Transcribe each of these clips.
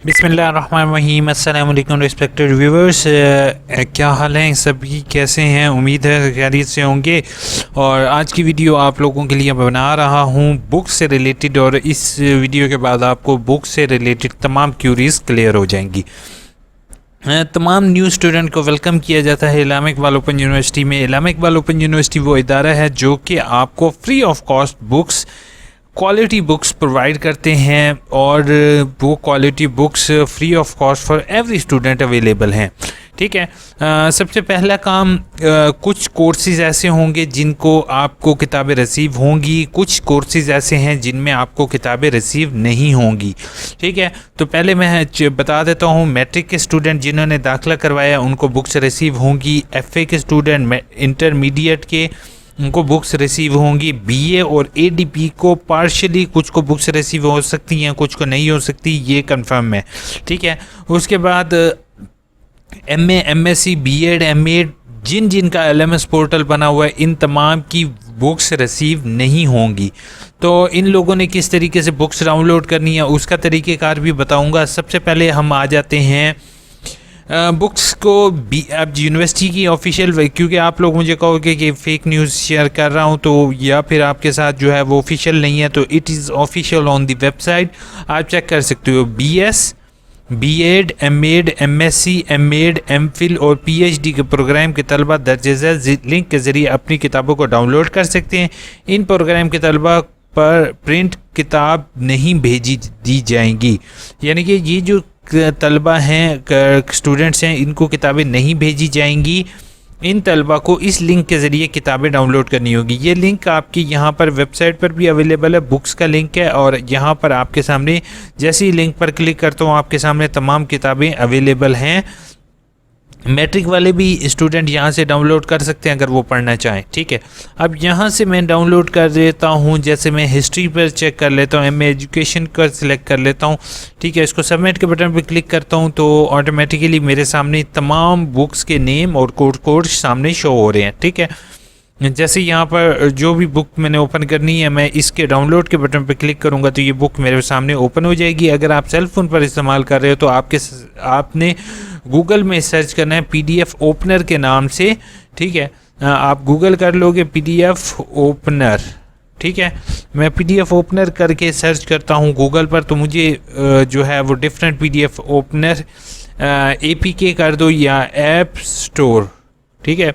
बिस्मिल्लाहिर्रहमानिर्रहीम। अस्सलाम वालेकुम रिस्पेक्टेड व्यूवर्स, क्या हाल है सभी, कैसे हैं? उम्मीद है खैरियत से होंगे। और आज की वीडियो आप लोगों के लिए बना रहा हूं बुक से रिलेटेड, और इस वीडियो के बाद आपको बुक से रिलेटेड तमाम क्यूरीज क्लियर हो जाएंगी। तमाम न्यू स्टूडेंट को वेलकम किया जाता है इस्लामिक इकबाल ओपन यूनिवर्सिटी में। इस्लामिक इकबाल ओपन यूनिवर्सिटी वो इदारा है जो कि आपको free of cost books, quality books provide करते हैं, और वो quality books free of cost for every student available हैं। ठीक है। सबसे पहला काम, कुछ कोर्सेज़ ऐसे होंगे जिनको आपको किताबें रिसीव होंगी, कुछ कोर्सेज़ ऐसे हैं जिनमें आपको किताबें रिसीव नहीं होंगी। ठीक है। तो पहले मैं बता देता हूँ, मैट्रिक के स्टूडेंट जिन्होंने दाखिला करवाया उनको बुक्स रिसीव होंगी। एफए के स्टूडेंट, इंटरमीडिएट के, उनको बुक्स रिसीव होंगी। बीए और एडीपी को पार्शली कुछ को बुक्स रिसीव हो सकती हैं, कुछ को नहीं हो सकती, ये कंफर्म है। ठीक है। उसके बाद एमए, एमएससी, बीएड, एमएड, जिन का एलएमएस पोर्टल बना हुआ है, इन तमाम की बुक्स रिसीव नहीं होंगी। तो इन लोगों ने किस तरीके से बुक्स डाउनलोड करनी है उसका तरीक़ेकार भी बताऊंगा। सबसे पहले हम आ जाते हैं बुक्स को अब यूनिवर्सिटी की ऑफिशियल, क्योंकि आप लोग मुझे कहोगे कि फ़ेक न्यूज़ शेयर कर रहा हूं, तो या फिर आपके साथ जो है वो ऑफिशियल नहीं है, तो it is official on the website, आप चेक कर सकते हो। BS, BEd, MEd, MSc, MEd, MPhil और पीएचडी के प्रोग्राम के तलबा दर्ज लिंक के ज़रिए अपनी किताबों को डाउनलोड कर सकते हैं। इन प्रोग्राम के तलबा पर प्रिंट किताब नहीं भेजी दी जाएंगी, यानी कि ये जो तलबा हैं, स्टूडेंट्स हैं, इनको किताबें नहीं भेजी जाएंगी। इन तलबा को इस लिंक के ज़रिए किताबें डाउनलोड करनी होगी। ये लिंक आपकी यहाँ पर वेबसाइट पर भी अवेलेबल है, बुक्स का लिंक है, और यहाँ पर आपके सामने जैसे ही लिंक पर क्लिक करता हूँ आपके सामने तमाम किताबें अवेलेबल हैं। मैट्रिक वाले भी स्टूडेंट यहाँ से डाउनलोड कर सकते हैं अगर वो पढ़ना चाहें। ठीक है। अब यहाँ से मैं डाउनलोड कर देता हूँ, जैसे मैं हिस्ट्री पर चेक कर लेता हूँ, एमए एजुकेशन का सिलेक्ट कर लेता हूँ। ठीक है। इसको सबमिट के बटन पर क्लिक करता हूँ तो ऑटोमेटिकली मेरे सामने तमाम बुक्स के नेम और कोड सामने शो हो रहे हैं। ठीक है। जैसे यहाँ पर जो भी बुक मैंने ओपन करनी है, मैं इसके डाउनलोड के बटन पर क्लिक करूँगा तो ये बुक मेरे सामने ओपन हो जाएगी। अगर आप सेल फ़ोन पर इस्तेमाल कर रहे हो तो आपने गूगल में सर्च करना है पीडीएफ ओपनर के नाम से। ठीक है। आप गूगल कर लोगे पीडीएफ ओपनर। ठीक है। मैं पीडीएफ ओपनर करके सर्च करता हूँ गूगल पर, तो मुझे जो है वो डिफरेंट पीडीएफ ओपनर एपीके कर दो या ऐप स्टोर। ठीक है।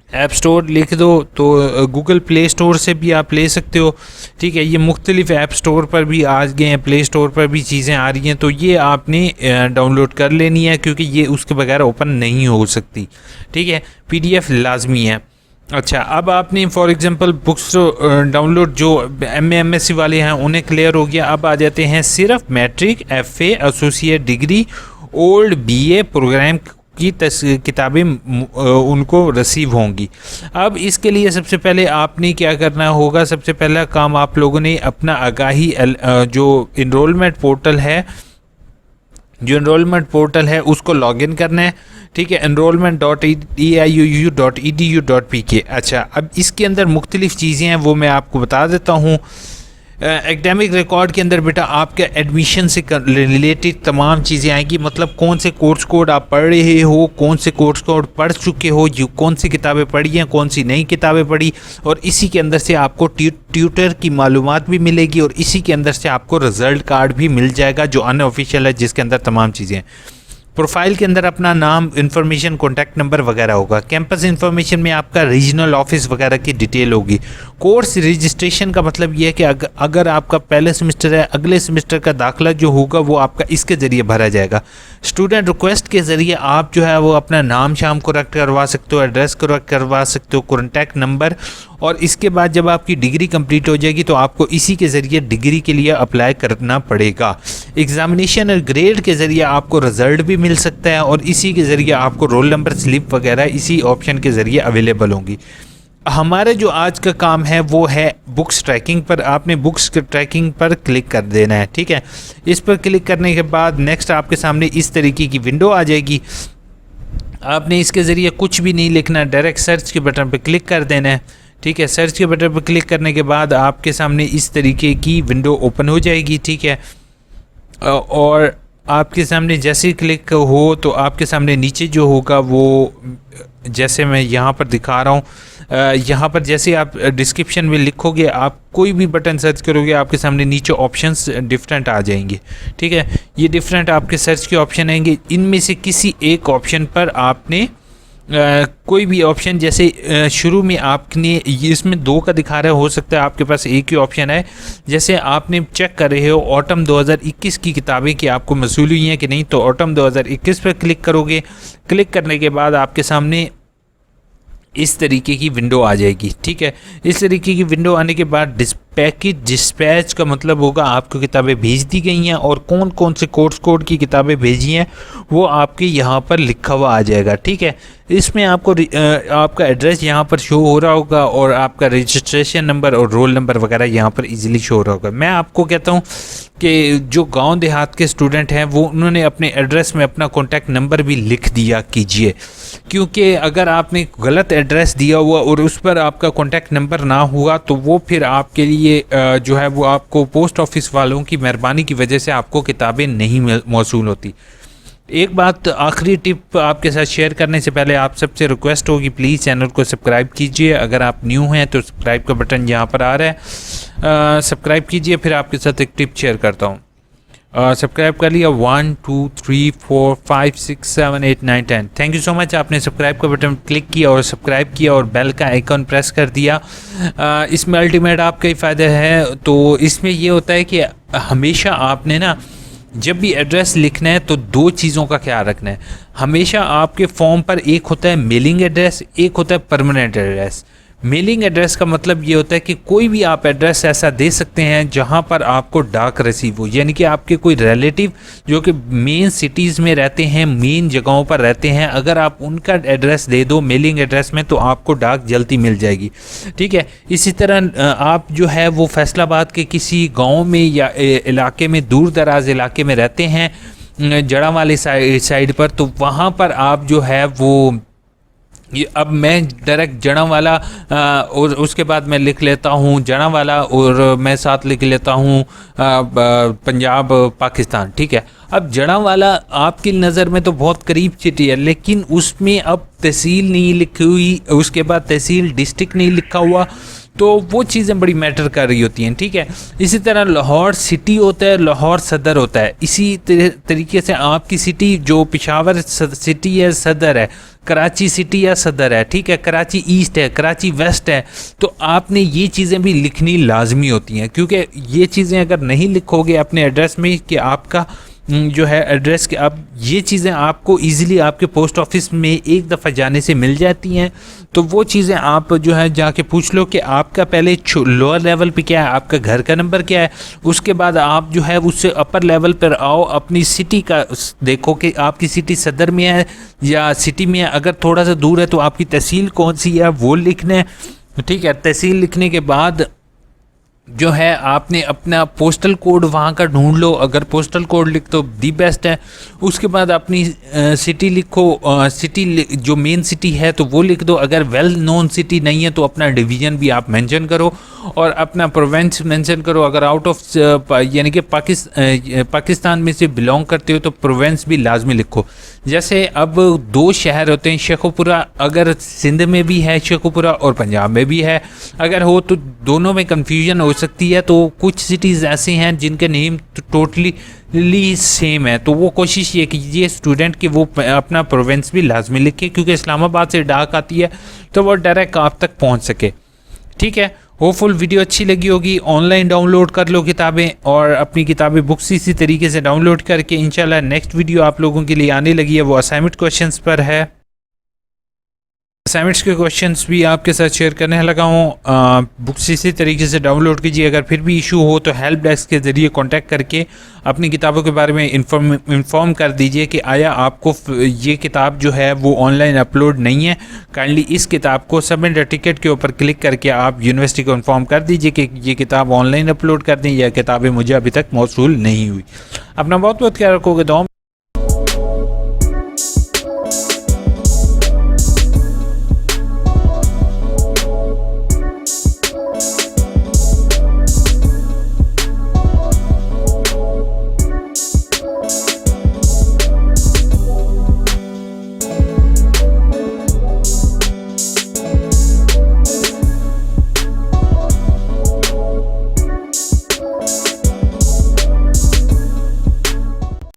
ऐप स्टोर लिख दो तो गूगल प्ले स्टोर से भी आप ले सकते हो। ठीक है। ये मुख्तलिफ ऐप स्टोर पर भी आ गए हैं, प्ले स्टोर पर भी चीज़ें आ रही हैं, तो ये आपने डाउनलोड कर लेनी है क्योंकि ये उसके बगैर ओपन नहीं हो सकती। ठीक है। पीडीएफ लाजमी है। अच्छा, अब आपने फॉर एग्जांपल बुक्स डाउनलोड जो एमएससी वाले हैं उन्हें क्लियर हो गया। अब आ जाते हैं सिर्फ matric, FA, associate degree, old BA programme की किताबें उनको रिसीव होंगी। अब इसके लिए सबसे पहले आपने क्या करना होगा, सबसे पहला काम आप लोगों ने अपना आगाही जो इनरोलमेंट पोर्टल है उसको लॉगिन करना है। ठीक है। enrollment.eiuu.edu.pk। अच्छा, अब इसके अंदर मुख्तलिफ़ चीज़ें हैं, वो मैं आपको बता देता हूँ। एकेडमिक रिकॉर्ड के अंदर बेटा आपके एडमिशन से रिलेटेड तमाम चीज़ें आएंगी, मतलब कौन से कोर्स कोड आप पढ़ रहे हो, कौन से कोर्स कोड पढ़ चुके हो, कौन सी किताबें पढ़ी हैं, कौन सी नई किताबें पढ़ी, और इसी के अंदर से आपको ट्यूटर की मालूमात भी मिलेगी, और इसी के अंदर से आपको रिज़ल्ट कार्ड भी मिल जाएगा जो अनऑफिशियल है, जिसके अंदर तमाम चीज़ें हैं। प्रोफाइल के अंदर अपना नाम, इन्फॉर्मेशन, कॉन्टैक्ट नंबर वगैरह होगा। कैंपस इन्फॉर्मेशन में आपका रीजनल ऑफिस वगैरह की डिटेल होगी। कोर्स रजिस्ट्रेशन का मतलब ये है कि अगर आपका पहले सेमेस्टर है, अगले सेमेस्टर का दाखिला जो होगा वो आपका इसके ज़रिए भरा जाएगा। स्टूडेंट रिक्वेस्ट के ज़रिए आप जो है वो अपना नाम शाम करेक्ट करवा सकते हो, एड्रेस करेक्ट करवा सकते हो, कॉन्टैक्ट नंबर, और इसके बाद जब आपकी डिग्री कंप्लीट हो जाएगी तो आपको इसी के ज़रिए डिग्री के लिए अप्लाई करना पड़ेगा। एग्जामिनेशन और ग्रेड के ज़रिए आपको रिज़ल्ट भी मिल सकता है, और इसी के ज़रिए आपको रोल नंबर स्लिप वगैरह इसी ऑप्शन के ज़रिए अवेलेबल होंगी। हमारा जो आज का काम है वो है बुक्स ट्रैकिंग पर। आपने बुक्स ट्रैकिंग पर क्लिक कर देना है। ठीक है। इस पर क्लिक करने के बाद नेक्स्ट आपके सामने इस तरीके की विंडो आ जाएगी। आपने इसके ज़रिए कुछ भी नहीं लिखना, डायरेक्ट सर्च के बटन पर क्लिक कर देना है। ठीक है। सर्च के बटन पर क्लिक करने के बाद आपके सामने इस तरीके की विंडो ओपन हो जाएगी। ठीक है। और आपके सामने जैसे ही क्लिक हो तो आपके सामने नीचे जो होगा वो जैसे मैं यहाँ पर दिखा रहा हूँ, यहाँ पर जैसे आप डिस्क्रिप्शन में लिखोगे, आप कोई भी बटन सर्च करोगे, आपके सामने नीचे ऑप्शंस डिफरेंट आ जाएंगे। ठीक है, ये डिफरेंट आपके सर्च के ऑप्शन आएंगे। इनमें से किसी एक ऑप्शन पर आपने कोई भी ऑप्शन, जैसे शुरू में आपने इसमें 2 का दिखा रहा है, हो सकता है आपके पास एक ही ऑप्शन है। जैसे आपने चेक कर रहे हो ऑटम 2021 की किताबें कि आपको मौसूल हुई हैं कि नहीं, तो ऑटम 2021 पर क्लिक करोगे। क्लिक करने के बाद आपके सामने इस तरीके की विंडो आ जाएगी। ठीक है, इस तरीके की विंडो आने के बाद डिस्पैच का मतलब होगा आपको किताबें भेज दी गई हैं और कौन कौन से कोर्स कोड की किताबें भेजी हैं वो आपके यहाँ पर लिखा हुआ आ जाएगा। ठीक है, इसमें आपको आपका एड्रेस यहाँ पर शो हो रहा होगा और आपका रजिस्ट्रेशन नंबर और रोल नंबर वगैरह यहाँ पर इजीली शो हो रहा होगा। मैं आपको कहता हूँ कि जो गांव देहात के स्टूडेंट हैं वो उन्होंने अपने एड्रेस में अपना कॉन्टैक्ट नंबर भी लिख दिया कीजिए, क्योंकि अगर आपने गलत एड्रेस दिया हुआ और उस पर आपका कॉन्टैक्ट नंबर ना हुआ तो वो फिर आपके लिए जो है वो आपको पोस्ट ऑफिस वालों की मेहरबानी की वजह से आपको किताबें नहीं मौसूल होती। एक बात आखिरी टिप आपके साथ शेयर करने से पहले आप सबसे रिक्वेस्ट होगी, प्लीज़ चैनल को सब्सक्राइब कीजिए। अगर आप न्यू हैं तो सब्सक्राइब का बटन यहाँ पर आ रहा है, सब्सक्राइब कीजिए। फिर आपके साथ एक टिप शेयर करता हूँ। सब्सक्राइब कर लिया, 1 2 3 4 5 6 7 8 9 10। थैंक यू सो मच, आपने सब्सक्राइब का बटन क्लिक किया और सब्सक्राइब किया और बेल का आइकन प्रेस कर दिया। इसमें अल्टीमेट आपका ही फ़ायदा है। तो इसमें ये होता है कि हमेशा आपने ना जब भी एड्रेस लिखना है तो 2 चीज़ों का ख्याल रखना है। हमेशा आपके फॉर्म पर एक होता है मेलिंग एड्रेस, एक होता है परमानेंट एड्रेस। मेलिंग एड्रेस का मतलब ये होता है कि कोई भी आप एड्रेस ऐसा दे सकते हैं जहां पर आपको डाक रिसीव हो, यानी कि आपके कोई रिलेटिव जो कि मेन सिटीज़ में रहते हैं, मेन जगहों पर रहते हैं, अगर आप उनका एड्रेस दे दो मेलिंग एड्रेस में तो आपको डाक जल्दी मिल जाएगी। ठीक है, इसी तरह आप जो है वो फैसलाबाद के किसी गाँव में या इलाके में, दूर दराज इलाके में रहते हैं जड़ा वाली साइड पर, तो वहाँ पर आप जो है वो ये अब मैं डायरेक्ट जड़ा वाला और उसके बाद मैं लिख लेता हूँ जड़ा वाला और मैं साथ लिख लेता हूँ पंजाब पाकिस्तान। ठीक है, अब जड़ा वाला आपकी नज़र में तो बहुत करीब सिटी है, लेकिन उसमें अब तहसील नहीं लिखी हुई, उसके बाद तहसील डिस्ट्रिक्ट नहीं लिखा हुआ, तो वो चीज़ें बड़ी मैटर कर रही होती हैं। ठीक है, इसी तरह लाहौर सिटी होता है, लाहौर सदर होता है। इसी तरीके से आपकी सिटी जो पेशावर सिटी है सदर है, कराची सिटी या सदर है। ठीक है, कराची ईस्ट है, कराची वेस्ट है। तो आपने ये चीज़ें भी लिखनी लाजमी होती हैं, क्योंकि ये चीज़ें अगर नहीं लिखोगे अपने एड्रेस में कि आपका जो है एड्रेस के, अब ये चीज़ें आपको इजीली आपके पोस्ट ऑफिस में एक दफ़ा जाने से मिल जाती हैं। तो वो चीज़ें आप जो है जाके पूछ लो कि आपका पहले लोअर लेवल पे क्या है, आपका घर का नंबर क्या है, उसके बाद आप जो है उससे अपर लेवल पर आओ, अपनी सिटी का देखो कि आपकी सिटी सदर में है या सिटी में है। अगर थोड़ा सा दूर है तो आपकी तहसील कौन सी है वो लिखना है। ठीक है, तहसील लिखने के बाद जो है आपने अपना पोस्टल कोड वहाँ का ढूंढ लो, अगर पोस्टल कोड लिख तो दी बेस्ट है। उसके बाद अपनी सिटी लिखो, सिटी जो मेन सिटी है तो वो लिख दो। अगर वेल नोन सिटी नहीं है तो अपना डिवीज़न भी आप मेंशन करो और अपना प्रोविंस मेंशन करो। अगर आउट ऑफ यानी कि पाकिस्तान में से बिलोंग करते हो तो प्रोविंस भी लाजमी लिखो। जैसे अब 2 शहर होते हैं, शेखुपुरा अगर सिंध में भी है शेखुपुरा और पंजाब में भी है, अगर हो तो दोनों में कन्फ्यूजन हो सकती है। तो कुछ सिटीज़ ऐसी हैं जिनके नेम टोटली सेम है, तो वो कोशिश ये कीजिए स्टूडेंट कि वो अपना प्रोविंस भी लाजमी लिखे, क्योंकि इस्लामाबाद से डाक आती है तो वो डायरेक्ट आप तक पहुंच सके। ठीक है, होपफुल वीडियो अच्छी लगी होगी। ऑनलाइन डाउनलोड कर लो किताबें और अपनी किताबें बुक्स इसी तरीके से डाउनलोड करके इंशाल्लाह नेक्स्ट वीडियो आप लोगों के लिए आने लगी है, वो असाइनमेंट क्वेश्चंस पर है। असाइनमेंट्स के क्वेश्चंस भी आपके साथ शेयर करने लगा हूँ। बुक्स इसी तरीके से डाउनलोड कीजिए। अगर फिर भी इशू हो तो हेल्प डेस्क के ज़रिए कांटेक्ट करके अपनी किताबों के बारे में इन्फॉर्म कर दीजिए कि आया आपको ये किताब जो है वो ऑनलाइन अपलोड नहीं है। काइंडली इस किताब को सबमिट द टिकट के ऊपर क्लिक करके आप यूनिवर्सिटी को इन्फॉर्म कर दीजिए कि ये किताब ऑनलाइन अपलोड कर दें या किताबें मुझे अभी तक मौसूल नहीं हुई। अपना बहुत बहुत ख्याल रखोगे।